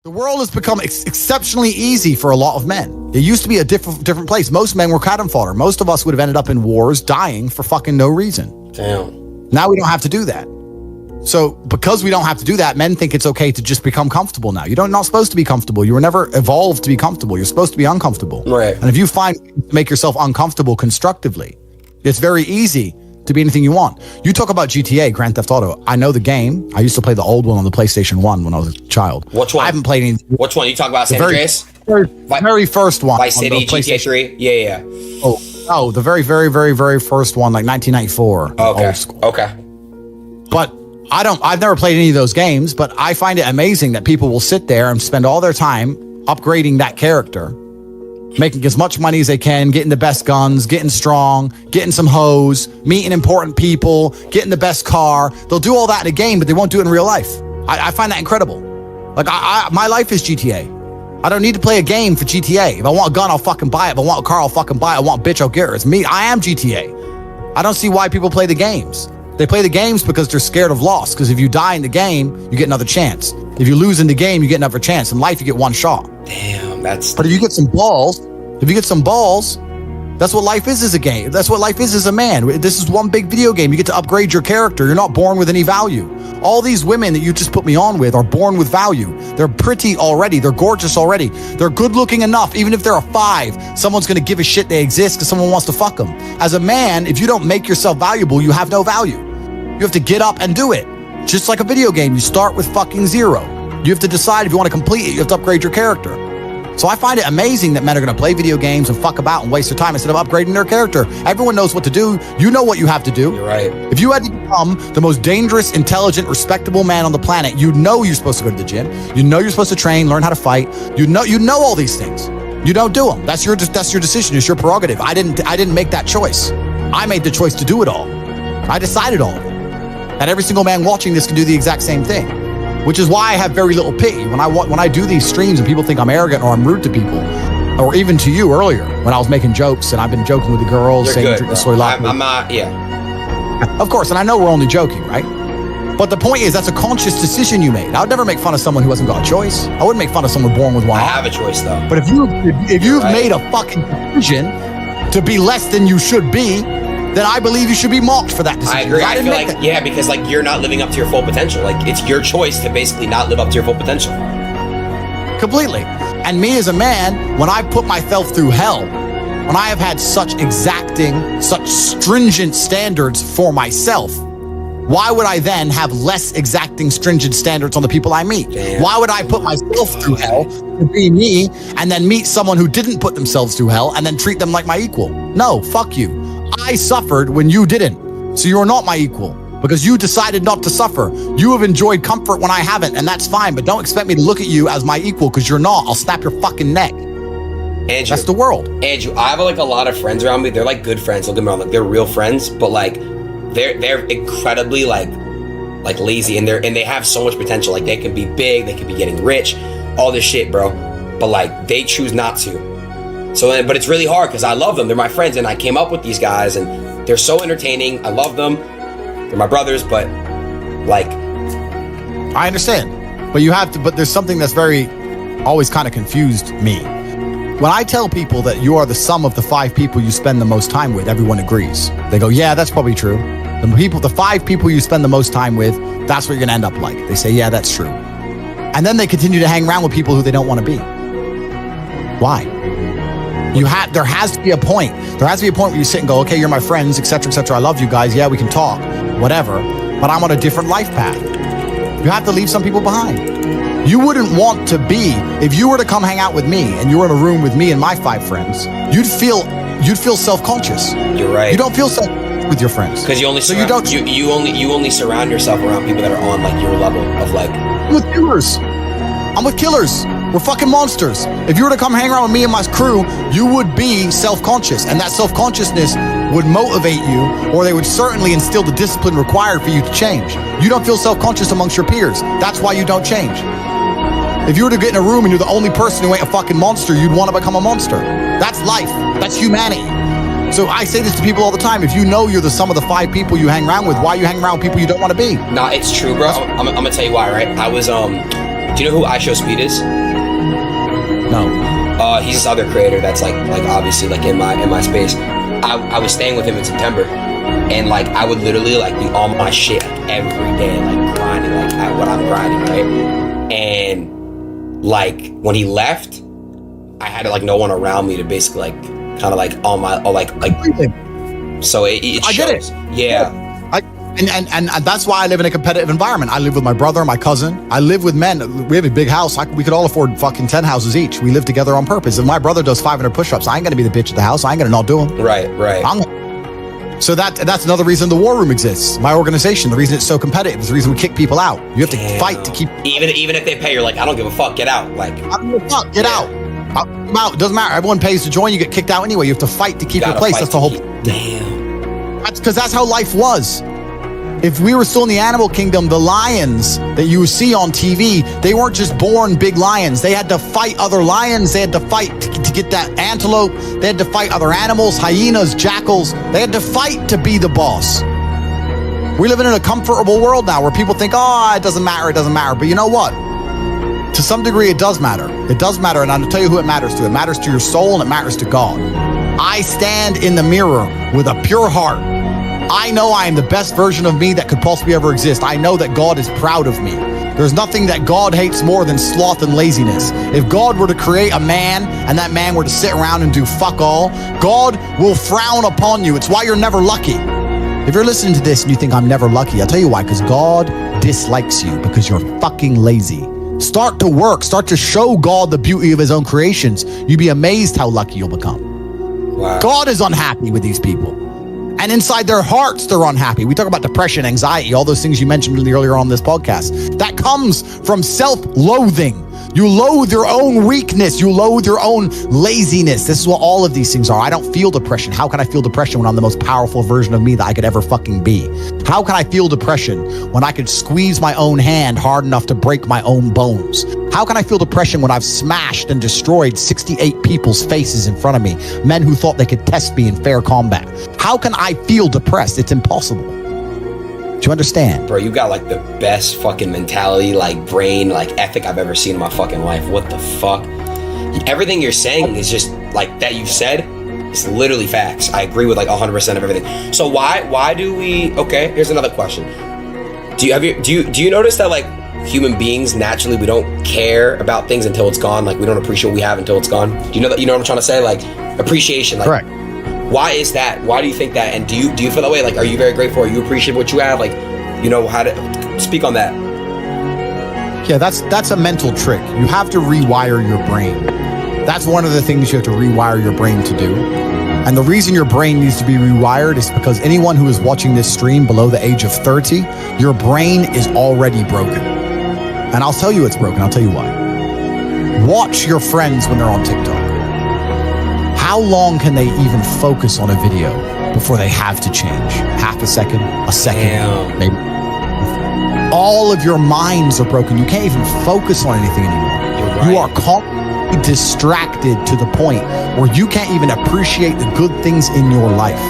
The world has become exceptionally easy for a lot of men. It used to be a different place. Most men were cannon fodder. Most of us would have ended up in wars, dying for fucking no reason. Damn. Now we don't have to do that. So because we don't have to do that, men think it's okay to just become comfortable now. You're not supposed to be comfortable. You were never evolved to be comfortable. You're supposed to be uncomfortable. Right. And if you make yourself uncomfortable constructively, it's very easy to be anything you want. You talk about GTA, Grand Theft Auto. I know the game. I used to play the old one on the PlayStation 1 when I was a child. Which one? I haven't played any. Which one? You talk about San Andreas? Very first one. Vice City, GTA 3? Yeah. Oh, the very, very, very, very first one, like 1994. Okay. Old school. Okay. But I've never played any of those games, but I find it amazing that people will sit there and spend all their time upgrading that character, making as much money as they can, getting the best guns, getting strong, getting some hoes, meeting important people, getting the best car. They'll do all that in a game, but they won't do it in real life. I find that incredible. Like my life is GTA. I don't need to play a game for GTA. If I want a gun, I'll fucking buy it. If I want a car, I'll fucking buy it. I want a bitch, I'll get her. It's me. I am GTA. I don't see why people play the games. They play the games because they're scared of loss. Because if you die in the game, you get another chance. If you lose in the game, you get another chance. In life, you get one shot. Damn, that's... But if you get some balls, that's what life is as a game. That's what life is as a man. This is one big video game. You get to upgrade your character. You're not born with any value. All these women that you just put me on with are born with value. They're pretty already. They're gorgeous already. They're good looking enough. Even if they're a 5, someone's going to give a shit they exist because someone wants to fuck them. As a man, if you don't make yourself valuable, you have no value. You have to get up and do it. Just like a video game, you start with fucking 0. You have to decide if you want to complete it. You have to upgrade your character. So I find it amazing that men are going to play video games and fuck about and waste their time instead of upgrading their character. Everyone knows what to do. You know what you have to do. You're right. If you had to become the most dangerous, intelligent, respectable man on the planet, you know you're supposed to go to the gym. You know you're supposed to train, learn how to fight. You know all these things. You don't do them. That's your decision. It's your prerogative. I didn't make that choice. I made the choice to do it all. I decided all of it. And every single man watching this can do the exact same thing, which is why I have very little pity. When I do these streams and people think I'm arrogant or I'm rude to people, or even to you earlier when I was making jokes and I've been joking with the girls, You're saying good, drink the soy latte. I'm not, yeah. Of course, and I know we're only joking, right? But the point is, that's a conscious decision you made. I would never make fun of someone who hasn't got a choice. I wouldn't make fun of someone born with one I arm. have a choice, though. But if you've made a fucking decision to be less than you should be, then I believe you should be mocked for that decision. I agree. I feel like, yeah, because like you're not living up to your full potential. Like it's your choice to basically not live up to your full potential. Completely. And me as a man, when I put myself through hell, when I have had such exacting, such stringent standards for myself, why would I then have less exacting, stringent standards on the people I meet? Damn. Why would I put myself through hell to be me and then meet someone who didn't put themselves through hell and then treat them like my equal? No, fuck you. I suffered when you didn't. So you're not my equal because you decided not to suffer. You have enjoyed comfort when I haven't, and that's fine, but don't expect me to look at you as my equal because you're not. I'll snap your fucking neck. Andrew, that's the world. Andrew, I have like a lot of friends around me. They're like good friends. Don't get me wrong, like they're real friends, but like they're incredibly like lazy and they have so much potential. Like they can be big, they could be getting rich, all this shit, bro. But like they choose not to. So, but it's really hard because I love them. They're my friends, and I came up with these guys, and they're so entertaining. I love them. They're my brothers, but like, I understand. But you have to. But there's something that's always kind of confused me. When I tell people that you are the sum of the 5 people you spend the most time with, everyone agrees. They go, "Yeah, that's probably true." The 5 people you spend the most time with, that's what you're gonna end up like. They say, "Yeah, that's true," and then they continue to hang around with people who they don't want to be. Why? There has to be a point. There has to be a point where you sit and go, okay, you're my friends, etc., etc. I love you guys. Yeah, we can talk, whatever. But I'm on a different life path. You have to leave some people behind. You wouldn't want to be, if you were to come hang out with me and you were in a room with me and my 5 friends, you'd feel self-conscious. You're right. You don't feel self-conscious with your friends. Because you only surround yourself around people that are on like your level of like. I'm with killers. We're fucking monsters. If you were to come hang around with me and my crew, you would be self-conscious, and that self-consciousness would motivate you, or they would certainly instill the discipline required for you to change. You don't feel self-conscious amongst your peers. That's why you don't change. If you were to get in a room and you're the only person who ain't a fucking monster, you'd want to become a monster. That's life. That's humanity. So I say this to people all the time. If you know you're the sum of the 5 people you hang around with, why you hang around with people you don't want to be? Nah, it's true, bro. I'm gonna tell you why, right? I was Do you know who I Show Speed is? No. He's this other creator that's like obviously like in my space. I was staying with him in September, and like I would literally like be on my shit like every day, like grinding, like what I'm grinding, right? And like when he left, I had like no one around me to basically like kind of like on my like. So it shows. I get it. Yeah. And that's why I live in a competitive environment. I live with my brother, my cousin. I live with men. We have a big house. We could all afford fucking 10 houses each. We live together on purpose. If my brother does 500 push-ups, I ain't going to be the bitch at the house. I ain't going to not do them. Right. So that's another reason the war room exists. My organization, the reason it's so competitive is the reason we kick people out. You have to fight to keep... Even if they pay, you're like, I don't give a fuck, get out. Like, I don't give a fuck, get out. I'm out. It doesn't matter. Everyone pays to join. You get kicked out anyway. You have to fight to keep your place. That's the whole... Damn. That's because that's how life was. If we were still in the animal kingdom, the lions that you see on TV, they weren't just born big lions. They had to fight other lions. They had to fight to get that antelope. They had to fight other animals, hyenas, jackals. They had to fight to be the boss. We live in a comfortable world now where people think, oh, it doesn't matter, it doesn't matter. But you know what? To some degree, it does matter. It does matter, and I'll tell you who it matters to. It matters to your soul, and it matters to God. I stand in the mirror with a pure heart. I know I am the best version of me that could possibly ever exist. I know that God is proud of me. There's nothing that God hates more than sloth and laziness. If God were to create a man and that man were to sit around and do fuck all, God will frown upon you. It's why you're never lucky. If you're listening to this and you think I'm never lucky, I'll tell you why, because God dislikes you because you're fucking lazy. Start to work. Start to show God the beauty of his own creations. You'd be amazed how lucky you'll become. Wow. God is unhappy with these people. And inside their hearts, they're unhappy. We talk about depression, anxiety, all those things you mentioned earlier on this podcast. That comes from self-loathing. You loathe your own weakness. You loathe your own laziness. This is what all of these things are. I don't feel depression. How can I feel depression when I'm the most powerful version of me that I could ever fucking be? How can I feel depression when I could squeeze my own hand hard enough to break my own bones? How can I feel depression when I've smashed and destroyed 68 people's faces in front of me, men who thought they could test me in fair combat? How can I feel depressed? It's impossible. Do you understand? Bro, you got like the best fucking mentality, like brain, like ethic I've ever seen in my fucking life. What the fuck? Everything you're saying is just like that you've said. It's literally facts. I agree with like 100% of everything. So why do we? Okay, here's another question. Do you notice that like human beings naturally we don't care about things until it's gone? Like we don't appreciate what we have until it's gone. Do you know that? You know what I'm trying to say? Like appreciation. Like, correct. Why is that? Why do you think that? And do you feel that way? Like, are you very grateful? Are you appreciate what you have? Like, you know how to speak on that? Yeah, that's a mental trick. You have to rewire your brain. That's one of the things you have to rewire your brain to do. And the reason your brain needs to be rewired is because anyone who is watching this stream below the age of 30, your brain is already broken. And I'll tell you it's broken. I'll tell you why. Watch your friends when they're on TikTok. How long can they even focus on a video before they have to change? Half a second, Damn. maybe. All of your minds are broken. You can't even focus on anything anymore. You're right. You are constantly distracted to the point where you can't even appreciate the good things in your life.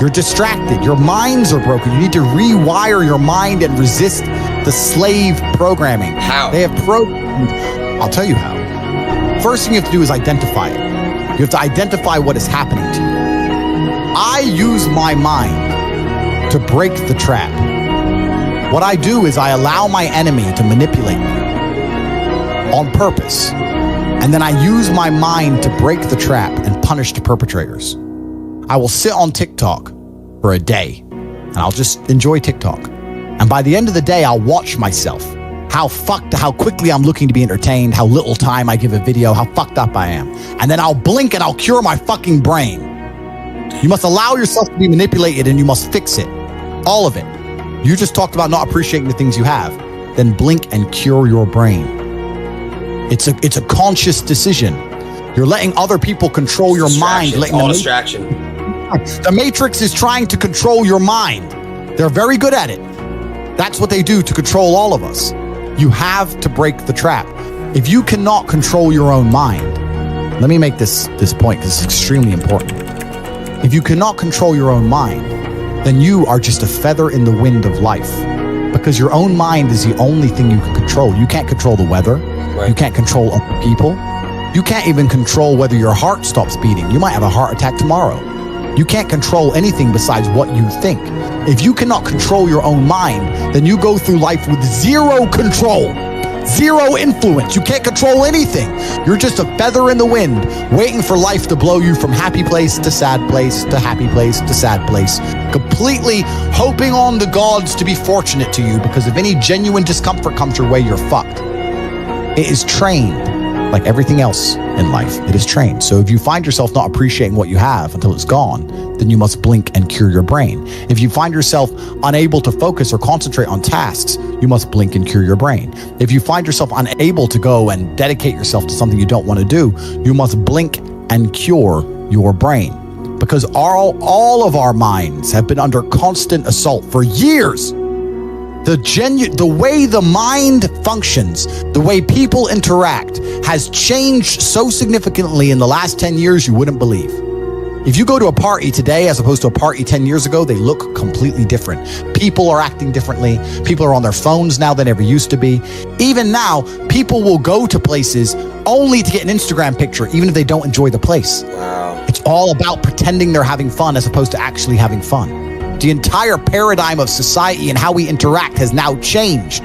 You're distracted. Your minds are broken. You need to rewire your mind and resist the slave programming. How? They have programmed. I'll tell you how. First thing you have to do is identify it. You have to identify what is happening to you. I use my mind to break the trap. What I do is I allow my enemy to manipulate me on purpose. And then I use my mind to break the trap and punish the perpetrators. I will sit on TikTok for a day and I'll just enjoy TikTok. And by the end of the day, I'll watch myself. How quickly I'm looking to be entertained, how little time I give a video, how fucked up I am. And then I'll blink and I'll cure my fucking brain. You must allow yourself to be manipulated and you must fix it. All of it. You just talked about not appreciating the things you have. Then blink and cure your brain. It's a conscious decision. You're letting other people control your mind. All distraction. The Matrix is trying to control your mind. They're very good at it. That's what they do to control all of us. You have to break the trap. If you cannot control your own mind, let me make this point because it's extremely important. If you cannot control your own mind, then you are just a feather in the wind of life because your own mind is the only thing you can control. You can't control the weather. Right. You can't control other people. You can't even control whether your heart stops beating. You might have a heart attack tomorrow. You can't control anything besides what you think. If you cannot control your own mind, then you go through life with zero control, zero influence. You can't control anything. You're just a feather in the wind, waiting for life to blow you from happy place to sad place to happy place to sad place, completely hoping on the gods to be fortunate to you, because if any genuine discomfort comes your way, you're fucked. It is trained. Like everything else in life, it is trained. So if you find yourself not appreciating what you have until it's gone, then you must blink and cure your brain. If you find yourself unable to focus or concentrate on tasks, you must blink and cure your brain. If you find yourself unable to go and dedicate yourself to something you don't want to do, you must blink and cure your brain. Because all of our minds have been under constant assault for years. The way the mind functions, the way people interact has changed so significantly in the last 10 years you wouldn't believe. If you go to a party today as opposed to a party 10 years ago, they look completely different. People are acting differently. People are on their phones now than ever used to be. Even now, people will go to places only to get an Instagram picture, even if they don't enjoy the place. Wow. It's all about pretending they're having fun as opposed to actually having fun. The entire paradigm of society and how we interact has now changed.